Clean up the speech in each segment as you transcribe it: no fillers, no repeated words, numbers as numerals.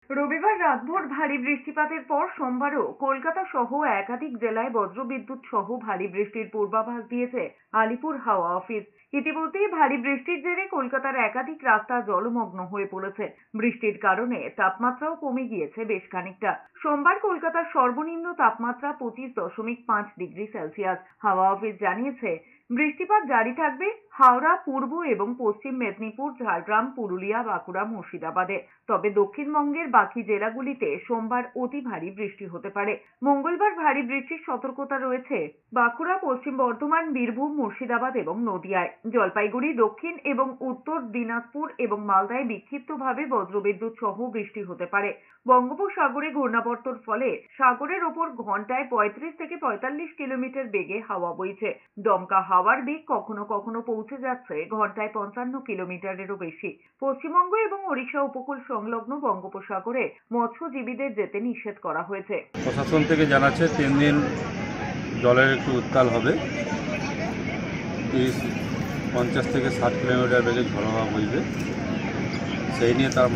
রবিবার রাতভর ভারী বৃষ্টিপাতের পর সোমবারও কলকাতা সহ একাধিক জেলায় বজ্রবিদ্যুৎ সহ ভারী বৃষ্টির পূর্বাভাস দিয়েছে আলিপুর হাওয়া অফিস। ইতিমধ্যেই ভারী বৃষ্টির জেরে কলকাতার একাধিক রাস্তা জলমগ্ন হয়ে পড়েছে। বৃষ্টির কারণে তাপমাত্রাও কমে গিয়েছে বেশ খানিকটা। সোমবার কলকাতার সর্বনিম্ন তাপমাত্রা 25.5 ডিগ্রি সেলসিয়াস। হাওয়া অফিস জানিয়েছে, বৃষ্টিপাত জারি থাকবে হাওড়া, পূর্ব এবং পশ্চিম মেদিনীপুর, ঝাড়গ্রাম, পুরুলিয়া, বাঁকুড়া, মুর্শিদাবাদে। তবে দক্ষিণবঙ্গের বাকি জেলাগুলিতে সোমবার অতি ভারী বৃষ্টি হতে পারে। মঙ্গলবার ভারী বৃষ্টির সতর্কতা রয়েছে বাঁকুড়া, পশ্চিম বর্ধমান, বীরভূম, মুর্শিদাবাদ এবং নদিয়ায়। জলপাইগুড়ি, দক্ষিণ এবং উত্তর দিনাজপুর এবং মালদায় বিক্ষিপ্তভাবে বজ্রবিদ্যুৎ সহ বৃষ্টি হতে পারে। বঙ্গোপসাগরে ঘূর্ণাবর্তর ফলে সাগরের ওপর ঘন্টায় 35 থেকে 45 কিলোমিটার বেগে হাওয়া বইছে। দমকা হাওয়ার বেগ কখনো কখনো পৌঁছে যাচ্ছে ঘন্টায় 55 কিলোমিটারেরও বেশি। পশ্চিমবঙ্গ এবং ওড়িশা উপকূল সংলগ্ন বঙ্গোপসাগরে মৎস্যজীবীদের যেতে নিষেধ করা হয়েছে। প্রশাসন থেকে জানাচ্ছে 3 দিন জলের একটু উত্তাল হবে। 50 থেকে 60 কিলোমিটার বেগে ঝড় হাওয়া বইবে। সেই নিয়ে তারা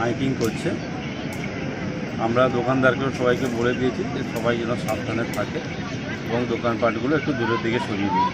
মাইকিং করছে। আমরা দোকানদারকেও সবাইকে বলে দিয়েছি যে সবাই যেন সাবধানে থাকে এবং দোকানপাটগুলো একটু দূরের দিকে সরিয়ে দিই।